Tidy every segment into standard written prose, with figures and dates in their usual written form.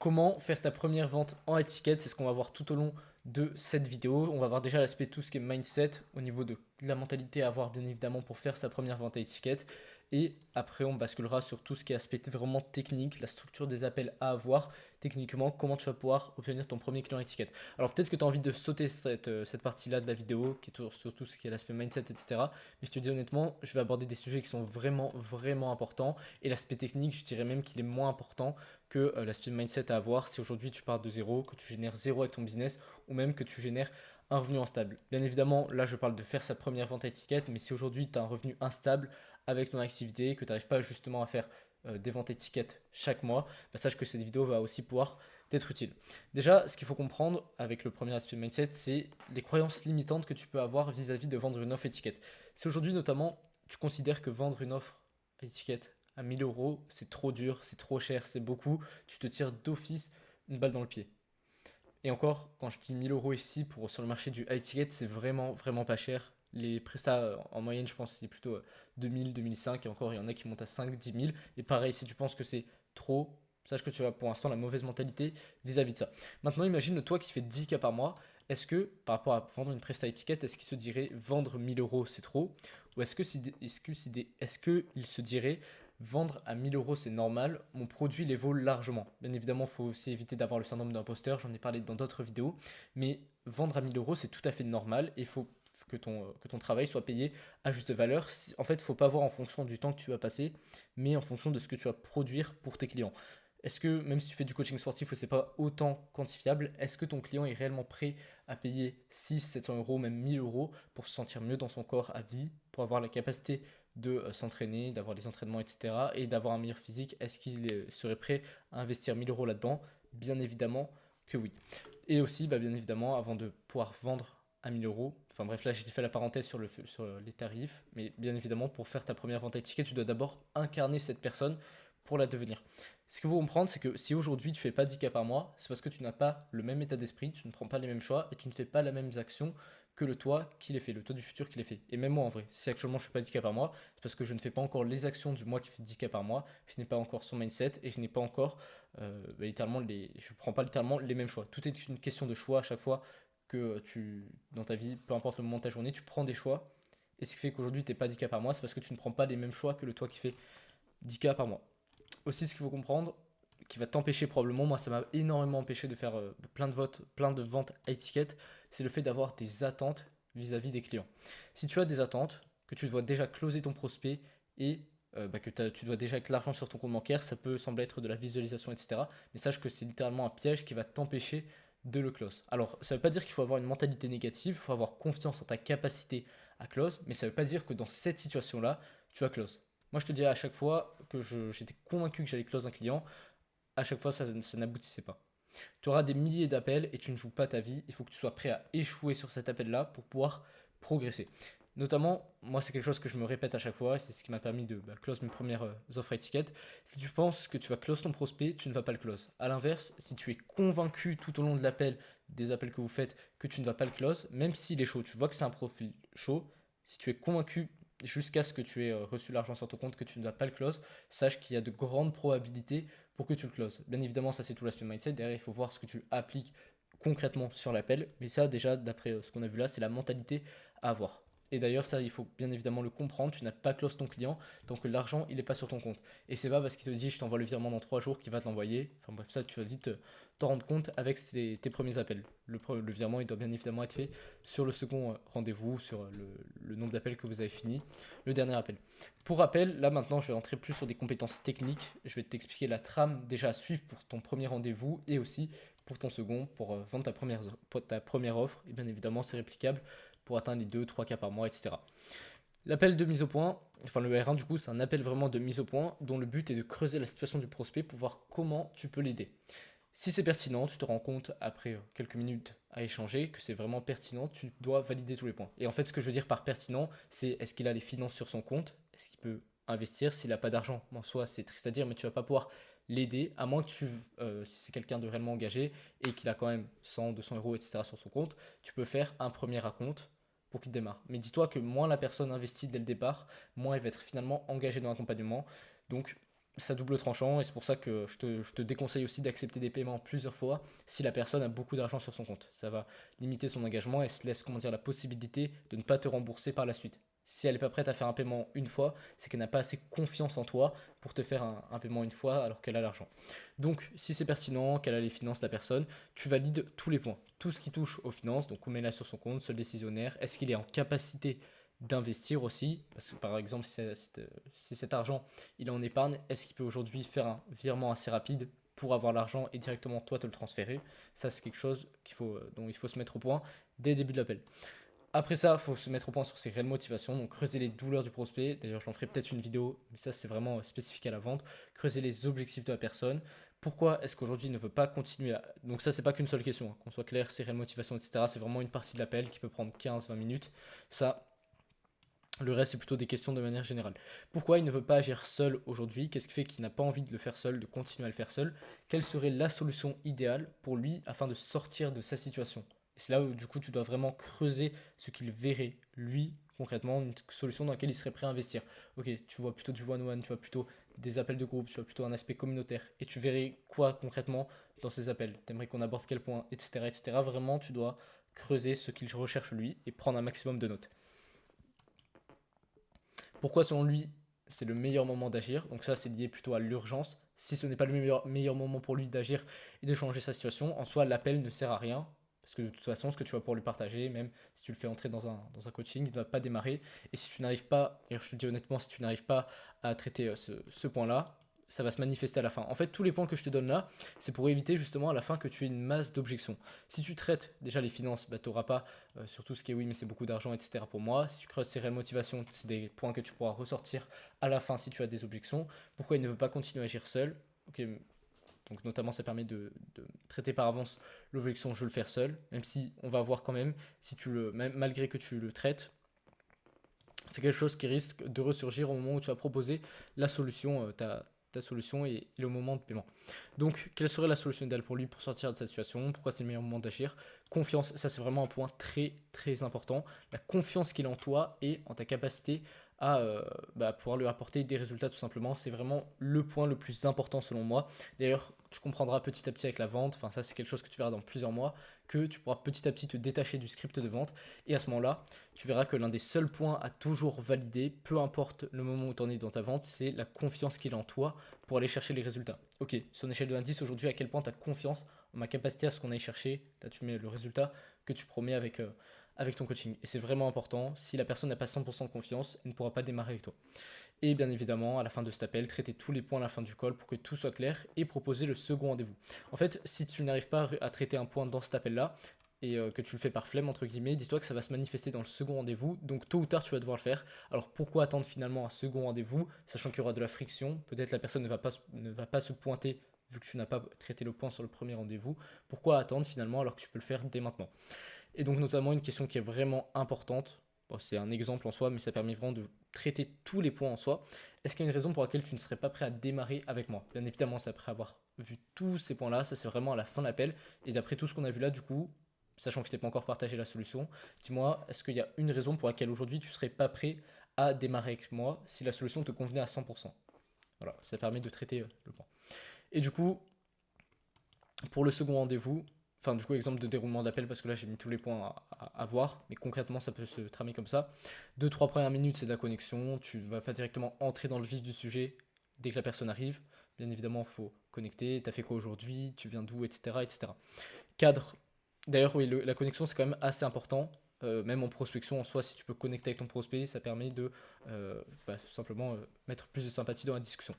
Comment faire ta première vente en étiquette, c'est ce qu'on va voir tout au long de cette vidéo. On va voir déjà l'aspect de tout ce qui est mindset au niveau de la mentalité à avoir bien évidemment pour faire sa première vente à étiquette. Et après on basculera sur tout ce qui est aspect vraiment technique, la structure des appels à avoir, techniquement comment tu vas pouvoir obtenir ton premier client étiquette. Alors peut-être que tu as envie de sauter cette partie-là de la vidéo qui est sur tout ce qui est l'aspect mindset, etc. Mais je te dis honnêtement, je vais aborder des sujets qui sont vraiment importants. Et l'aspect technique, je dirais même qu'il est moins important que l'aspect mindset à avoir si aujourd'hui tu pars de zéro, que tu génères zéro avec ton business ou même que tu génères un revenu instable. Bien évidemment, là je parle de faire sa première vente à étiquette, mais si aujourd'hui tu as un revenu instable avec ton activité, que tu n'arrives pas justement à faire des ventes étiquettes chaque mois, bah sache que cette vidéo va aussi pouvoir t'être utile. Déjà, ce qu'il faut comprendre avec le premier aspect mindset, c'est les croyances limitantes que tu peux avoir vis-à-vis de vendre une offre étiquette. Si aujourd'hui notamment tu considères que vendre une offre étiquette à 1000 euros, c'est trop dur, c'est trop cher, c'est beaucoup, tu te tires d'office une balle dans le pied. Et encore, quand je dis 1000 euros ici sur le marché du high ticket, c'est vraiment pas cher. Les prestats en moyenne, je pense, c'est plutôt 2000, 2005. Et encore, il y en a qui montent à 5, 10 000. Et pareil, si tu penses que c'est trop, sache que tu as pour l'instant la mauvaise mentalité vis-à-vis de ça. Maintenant, imagine toi qui fais 10K par mois. Est-ce que, par rapport à vendre une presta étiquette, est-ce qu'il se dirait vendre 1000 euros c'est trop? Ou est-ce que il se dirait vendre à 1000 euros, c'est normal. Mon produit les vaut largement. Bien évidemment, il faut aussi éviter d'avoir le syndrome d'imposteur. J'en ai parlé dans d'autres vidéos. Mais vendre à 1000 euros, c'est tout à fait normal. Et il faut que ton travail soit payé à juste valeur. En fait, il ne faut pas voir en fonction du temps que tu vas passer, mais en fonction de ce que tu vas produire pour tes clients. Est-ce que, même si tu fais du coaching sportif où c'est pas autant quantifiable, est-ce que ton client est réellement prêt à payer 600, 700 euros, même 1000 euros pour se sentir mieux dans son corps à vie, pour avoir la capacité de s'entraîner, d'avoir des entraînements, etc. et d'avoir un meilleur physique? Est-ce qu'il serait prêt à investir 1000 euros là-dedans? Bien évidemment que oui. Et aussi, bah, bien évidemment, avant de pouvoir vendre à 1000 euros, enfin bref, là j'ai fait la parenthèse sur les tarifs, mais bien évidemment, pour faire ta première vente à ticket, tu dois d'abord incarner cette personne pour la devenir. Ce qu'il faut comprendre, c'est que si aujourd'hui tu fais pas 10K par mois, c'est parce que tu n'as pas le même état d'esprit, tu ne prends pas les mêmes choix et tu ne fais pas les mêmes actions que le toi qui les fait, le toi du futur qui les fait. Et même moi en vrai, si actuellement je fais pas 10K par mois, c'est parce que je ne fais pas encore les actions du moi qui fait 10K par mois, je n'ai pas encore son mindset et je n'ai pas encore je prends pas littéralement les mêmes choix. Tout est une question de choix à chaque fois que dans ta vie, peu importe le moment de ta journée, tu prends des choix. Et ce qui fait qu'aujourd'hui tu n'es pas 10K par mois, c'est parce que tu ne prends pas les mêmes choix que le toi qui fait 10K par mois. Aussi, ce qu'il faut comprendre, qui va t'empêcher probablement, moi ça m'a énormément empêché de faire plein de ventes à étiquette, c'est le fait d'avoir des attentes vis-à-vis des clients. Si tu as des attentes, que tu dois déjà closer ton prospect et tu dois déjà avec l'argent sur ton compte bancaire, ça peut sembler être de la visualisation, etc. Mais sache que c'est littéralement un piège qui va t'empêcher de le close. Alors, ça ne veut pas dire qu'il faut avoir une mentalité négative, il faut avoir confiance en ta capacité à close, mais ça ne veut pas dire que dans cette situation-là, tu vas close. Moi, je te dirais à chaque fois que j'étais convaincu que j'allais close un client, à chaque fois, ça n'aboutissait pas. Tu auras des milliers d'appels et tu ne joues pas ta vie. Il faut que tu sois prêt à échouer sur cet appel-là pour pouvoir progresser. Notamment, moi, c'est quelque chose que je me répète à chaque fois. C'est ce qui m'a permis de close mes premières offres étiquettes. Si tu penses que tu vas close ton prospect, tu ne vas pas le close. À l'inverse, si tu es convaincu tout au long de l'appel, des appels que vous faites, que tu ne vas pas le close, même s'il est chaud, tu vois que c'est un profil chaud, si tu es convaincu jusqu'à ce que tu aies reçu l'argent sur ton compte, que tu ne vas pas le close, sache qu'il y a de grandes probabilités pour que tu le closes. Bien évidemment, ça c'est tout l'aspect mindset. Derrière, il faut voir ce que tu appliques concrètement sur l'appel. Mais ça, déjà, d'après ce qu'on a vu là, c'est la mentalité à avoir. Et d'ailleurs, ça, il faut bien évidemment le comprendre. Tu n'as pas close ton client tant que l'argent, il n'est pas sur ton compte. Et c'est pas parce qu'il te dit je t'envoie le virement dans 3 jours qu'il va te l'envoyer. Enfin bref, ça, tu vas vite t'en rendre compte avec tes premiers appels. Le virement, il doit bien évidemment être fait sur le second rendez-vous, sur le nombre d'appels que vous avez fini, le dernier appel. Pour rappel, là maintenant, je vais entrer plus sur des compétences techniques. Je vais t'expliquer la trame déjà à suivre pour ton premier rendez-vous et aussi pour ton second, pour vendre ta première offre. Et bien évidemment, c'est réplicable pour atteindre les 2-3 cas par mois, etc. L'appel de mise au point, enfin le R1 du coup, c'est un appel vraiment de mise au point dont le but est de creuser la situation du prospect pour voir comment tu peux l'aider. Si c'est pertinent, tu te rends compte après quelques minutes à échanger que c'est vraiment pertinent, tu dois valider tous les points. Et en fait, ce que je veux dire par pertinent, c'est est-ce qu'il a les finances sur son compte? Est-ce qu'il peut investir? S'il n'a pas d'argent, en soi, c'est triste à dire, mais tu vas pas pouvoir l'aider, à moins que si c'est quelqu'un de réellement engagé et qu'il a quand même 100, 200 euros, etc. sur son compte, tu peux faire un premier acompte pour qu'il démarre. Mais dis-toi que moins la personne investit dès le départ, moins elle va être finalement engagée dans l'accompagnement. Donc ça double tranchant et c'est pour ça que je te déconseille aussi d'accepter des paiements plusieurs fois si la personne a beaucoup d'argent sur son compte. Ça va limiter son engagement et se laisse comment dire, la possibilité de ne pas te rembourser par la suite. Si elle n'est pas prête à faire un paiement une fois, c'est qu'elle n'a pas assez confiance en toi pour te faire un paiement une fois alors qu'elle a l'argent. Donc si c'est pertinent, qu'elle a les finances, la personne, tu valides tous les points. Tout ce qui touche aux finances, donc combien elle a sur son compte, seul décisionnaire, est-ce qu'il est en capacité d'investir aussi, parce que par exemple si cet argent il est en épargne, est-ce qu'il peut aujourd'hui faire un virement assez rapide pour avoir l'argent et directement toi te le transférer. Ça c'est quelque chose dont il faut se mettre au point dès le début de l'appel. Après ça, il faut se mettre au point sur ses réelles motivations, donc creuser les douleurs du prospect. D'ailleurs, j'en ferai peut-être une vidéo, mais ça c'est vraiment spécifique à la vente. Creuser les objectifs de la personne. Pourquoi est-ce qu'aujourd'hui il ne veut pas continuer à... Donc ça, c'est pas qu'une seule question, hein, qu'on soit clair, ses réelles motivations, etc. C'est vraiment une partie de l'appel qui peut prendre 15-20 minutes. Ça, le reste, c'est plutôt des questions de manière générale. Pourquoi il ne veut pas agir seul aujourd'hui? Qu'est-ce qui fait qu'il n'a pas envie de le faire seul, de continuer à le faire seul? Quelle serait la solution idéale pour lui afin de sortir de sa situation? Et c'est là où du coup tu dois vraiment creuser ce qu'il verrait, lui, concrètement, une solution dans laquelle il serait prêt à investir. Ok, tu vois plutôt du one-one, tu vois plutôt des appels de groupe, tu vois plutôt un aspect communautaire. Et tu verrais quoi concrètement dans ces appels? T'aimerais qu'on aborde quel point, etc., etc. Vraiment, tu dois creuser ce qu'il recherche lui et prendre un maximum de notes. Pourquoi selon lui c'est le meilleur moment d'agir? Donc ça c'est lié plutôt à l'urgence. Si ce n'est pas le meilleur moment pour lui d'agir et de changer sa situation, en soi l'appel ne sert à rien. Parce que de toute façon, ce que tu vas pouvoir lui partager, même si tu le fais entrer dans un coaching, il ne va pas démarrer. Et si tu n'arrives pas, et je te le dis honnêtement, si tu n'arrives pas à traiter ce point-là, ça va se manifester à la fin. En fait, tous les points que je te donne là, c'est pour éviter justement à la fin que tu aies une masse d'objections. Si tu traites déjà les finances, bah, tu n'auras pas sur tout ce qui est oui, mais c'est beaucoup d'argent, etc. pour moi. Si tu creuses ces réelles motivations, c'est des points que tu pourras ressortir à la fin si tu as des objections. Pourquoi il ne veut pas continuer à agir seul? Ok, donc notamment ça permet de traiter par avance l'objection je veux le faire seul, même si on va voir quand même, si tu le, même, malgré que tu le traites, c'est quelque chose qui risque de ressurgir au moment où tu vas proposer la solution, ta solution et le moment de paiement. Donc, quelle serait la solution idéale pour lui pour sortir de cette situation? Pourquoi c'est le meilleur moment d'agir? Confiance, ça c'est vraiment un point très très important. La confiance qu'il a en toi et en ta capacité à pouvoir lui apporter des résultats tout simplement. C'est vraiment le point le plus important selon moi. D'ailleurs, tu comprendras petit à petit avec la vente, enfin ça c'est quelque chose que tu verras dans plusieurs mois, que tu pourras petit à petit te détacher du script de vente. Et à ce moment-là, tu verras que l'un des seuls points à toujours valider, peu importe le moment où tu en es dans ta vente, c'est la confiance qu'il a en toi pour aller chercher les résultats. Ok, sur une échelle de 1 à 10 aujourd'hui, à quel point tu as confiance en ma capacité à ce qu'on aille chercher? Là, tu mets le résultat que tu promets avec ton coaching. Et c'est vraiment important. Si la personne n'a pas 100% confiance, elle ne pourra pas démarrer avec toi. Et bien évidemment, à la fin de cet appel, traiter tous les points à la fin du call pour que tout soit clair et proposer le second rendez-vous. En fait, si tu n'arrives pas à traiter un point dans cet appel-là, et que tu le fais par flemme, entre guillemets, dis-toi que ça va se manifester dans le second rendez-vous, donc tôt ou tard tu vas devoir le faire. Alors pourquoi attendre finalement un second rendez-vous, sachant qu'il y aura de la friction, peut-être la personne ne va pas se pointer vu que tu n'as pas traité le point sur le premier rendez-vous, pourquoi attendre finalement alors que tu peux le faire dès maintenant? Et donc notamment une question qui est vraiment importante, bon, c'est un exemple en soi, mais ça permet vraiment de traiter tous les points en soi. Est-ce qu'il y a une raison pour laquelle tu ne serais pas prêt à démarrer avec moi? Bien évidemment, c'est après avoir vu tous ces points-là, ça c'est vraiment à la fin de l'appel, et d'après tout ce qu'on a vu là, du coup, sachant que je t'ai pas encore partagé la solution, dis-moi, est-ce qu'il y a une raison pour laquelle aujourd'hui tu serais pas prêt à démarrer avec moi si la solution te convenait à 100%? Voilà, ça permet de traiter le point. Et du coup, pour le second rendez-vous, enfin du coup exemple de déroulement d'appel parce que là j'ai mis tous les points à voir, mais concrètement ça peut se tramer comme ça. 2-3 premières minutes c'est de la connexion, tu ne vas pas directement entrer dans le vif du sujet dès que la personne arrive. Bien évidemment il faut connecter, t'as fait quoi aujourd'hui, tu viens d'où, etc., etc. Cadre. D'ailleurs, oui, la connexion, c'est quand même assez important. Même en prospection, en soi, si tu peux connecter avec ton prospect, ça permet de tout simplement mettre plus de sympathie dans la discussion.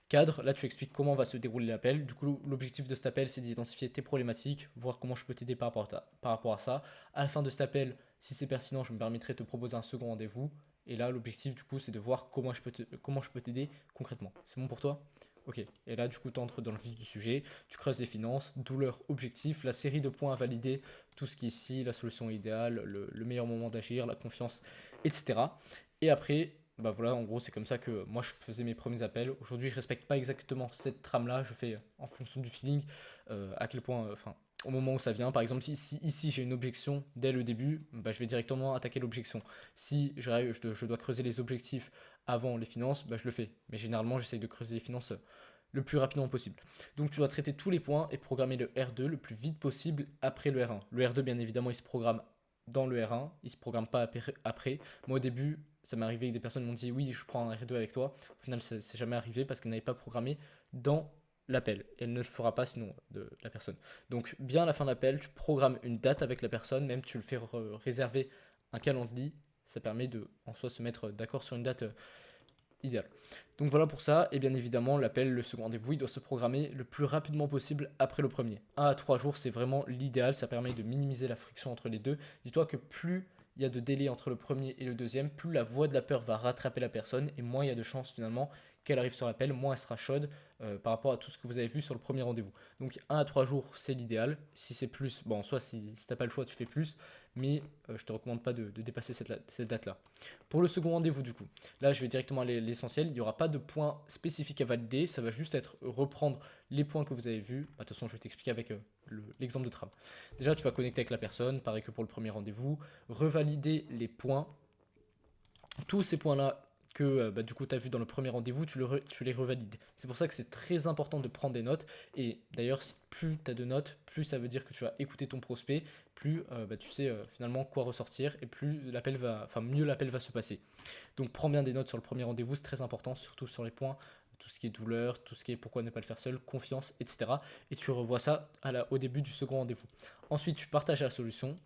Cadre, là, tu expliques comment va se dérouler l'appel. Du coup, l'objectif de cet appel, c'est d'identifier tes problématiques, voir comment je peux t'aider par rapport à ça. À la fin de cet appel, si c'est pertinent, je me permettrai de te proposer un second rendez-vous. Et là, l'objectif, du coup, c'est de voir comment je peux t'aider concrètement. C'est bon pour toi? Ok, et là du coup tu entres dans le vif du sujet, tu creuses les finances, douleur, objectif, la série de points à valider, tout ce qui est ici, la solution idéale, le meilleur moment d'agir, la confiance, etc. Et après, bah voilà, en gros c'est comme ça que moi je faisais mes premiers appels. Aujourd'hui je respecte pas exactement cette trame là, je fais en fonction du feeling, à quel point, enfin au moment où ça vient. Par exemple, si ici j'ai une objection dès le début, bah, je vais directement attaquer l'objection. Si je dois creuser les objectifs avant les finances, bah, je le fais. Mais généralement, j'essaye de creuser les finances le plus rapidement possible. Donc tu dois traiter tous les points et programmer le R2 le plus vite possible après le R1. Le R2, bien évidemment, il se programme dans le R1, il ne se programme pas après. Moi, au début, ça m'est arrivé que des personnes m'ont dit oui, je prends un R2 avec toi. Au final, ça s'est jamais arrivé parce qu'elle n'avait pas programmé dans l'appel. Elle ne le fera pas sinon de la personne. Donc, bien à la fin de l'appel, tu programmes une date avec la personne, même tu le fais réserver un calendrier. Ça permet de, en soi, se mettre d'accord sur une date idéal. Donc voilà pour ça, et bien évidemment l'appel, le second rendez-vous, il doit se programmer le plus rapidement possible après le premier. 1 à 3 jours, c'est vraiment l'idéal, ça permet de minimiser la friction entre les deux. Dis-toi que plus il y a de délai entre le premier et le deuxième, plus la voix de la peur va rattraper la personne, et moins il y a de chances finalement qu'elle arrive sur l'appel, moins elle sera chaude par rapport à tout ce que vous avez vu sur le premier rendez-vous. Donc 1 à 3 jours, c'est l'idéal. Si c'est plus, bon, soit si tu n'as pas le choix, tu fais plus, mais je te recommande pas de dépasser cette date-là. Pour le second rendez-vous, du coup, là, je vais directement aller à l'essentiel. Il n'y aura pas de points spécifiques à valider. Ça va juste être reprendre les points que vous avez vus. Bah, de toute façon, je vais t'expliquer avec l'exemple de trame. Déjà, tu vas connecter avec la personne, pareil que pour le premier rendez-vous. Revalider les points. Tous ces points-là que du coup tu as vu dans le premier rendez-vous, tu les revalides. C'est pour ça que c'est très important de prendre des notes. Et d'ailleurs, plus tu as de notes, plus ça veut dire que tu as écouté ton prospect, plus tu sais finalement quoi ressortir et plus mieux l'appel va se passer. Donc prends bien des notes sur le premier rendez-vous, c'est très important, surtout sur les points, tout ce qui est douleur, tout ce qui est pourquoi ne pas le faire seul, confiance, etc. Et tu revois ça au début du second rendez-vous. Ensuite, tu partages la solution.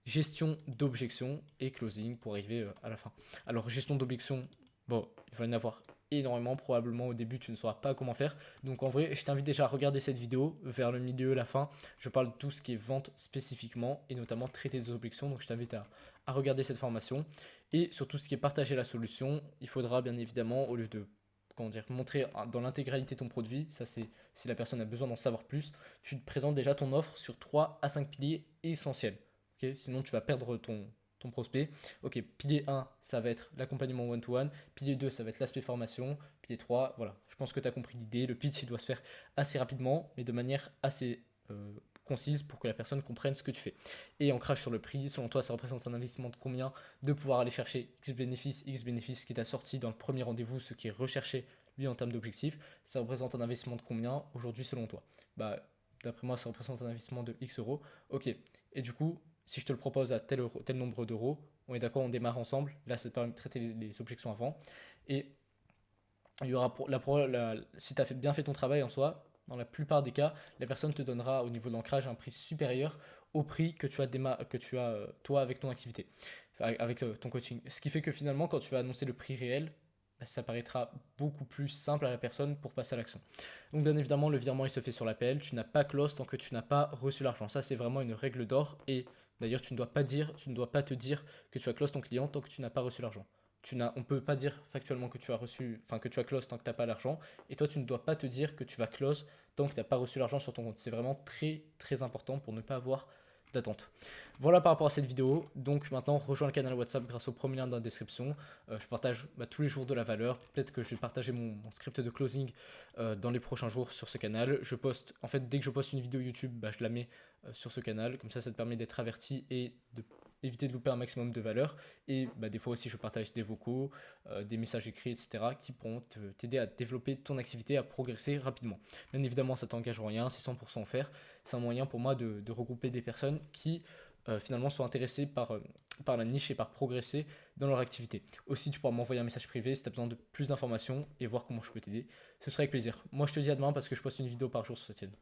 Gestion d'objection et closing pour arriver à la fin. Alors, gestion d'objection, bon, il va y en avoir énormément. Probablement au début, tu ne sauras pas comment faire. Donc, en vrai, je t'invite déjà à regarder cette vidéo vers le milieu, la fin. Je parle de tout ce qui est vente spécifiquement et notamment traiter des objections. Donc, je t'invite à regarder cette formation. Et sur tout ce qui est partager la solution, il faudra bien évidemment, au lieu de montrer dans l'intégralité ton produit, ça c'est si la personne a besoin d'en savoir plus, tu te présentes déjà ton offre sur 3 à 5 piliers essentiels. Okay, sinon, tu vas perdre ton prospect. Ok, pilier 1, ça va être l'accompagnement one-to-one. Pilier 2, ça va être l'aspect formation. Pilier 3, voilà. Je pense que tu as compris l'idée. Le pitch, il doit se faire assez rapidement, mais de manière assez concise pour que la personne comprenne ce que tu fais. Et on crache sur le prix. Selon toi, ça représente un investissement de combien de pouvoir aller chercher X bénéfice qui t'a sorti dans le premier rendez-vous, ce qui est recherché, lui, en termes d'objectifs. Ça représente un investissement de combien aujourd'hui, selon toi? Bah, d'après moi, ça représente un investissement de X euros. Ok. Et du coup, si je te le propose à tel nombre d'euros, on est d'accord, on démarre ensemble. Là, ça te permet de traiter les objections avant. Et il y aura si tu as bien fait ton travail en soi, dans la plupart des cas, la personne te donnera au niveau de l'ancrage un prix supérieur au prix que tu as, toi avec ton activité, avec ton coaching. Ce qui fait que finalement, quand tu vas annoncer le prix réel, ça paraîtra beaucoup plus simple à la personne pour passer à l'action. Donc bien évidemment, le virement il se fait sur l'appel. Tu n'as pas close tant que tu n'as pas reçu l'argent. Ça, c'est vraiment une règle d'or. Et d'ailleurs, tu ne dois pas te dire que tu as close ton client tant que tu n'as pas reçu l'argent. On ne peut pas dire factuellement que tu as close tant que tu n'as pas l'argent. Et toi, tu ne dois pas te dire que tu vas close tant que tu n'as pas reçu l'argent sur ton compte. C'est vraiment très très important pour ne pas avoir d'attente. Voilà par rapport à cette vidéo. Donc maintenant, rejoins le canal WhatsApp grâce au premier lien dans la description. Je partage tous les jours de la valeur. Peut-être que je vais partager mon script de closing dans les prochains jours sur ce canal. Je poste, en fait, dès que je poste une vidéo YouTube, je la mets sur ce canal. Comme ça te permet d'être averti et d'éviter de louper un maximum de valeur. Et des fois aussi, je partage des vocaux, des messages écrits, etc. qui pourront t'aider à développer ton activité, à progresser rapidement. Bien évidemment, ça t'engage en rien, c'est 100% offert. C'est un moyen pour moi de regrouper des personnes qui finalement sont intéressés par la niche et par progresser dans leur activité. Aussi, tu pourras m'envoyer un message privé si tu as besoin de plus d'informations et voir comment je peux t'aider. Ce sera avec plaisir. Moi, je te dis à demain parce que je poste une vidéo par jour sur cette chaîne.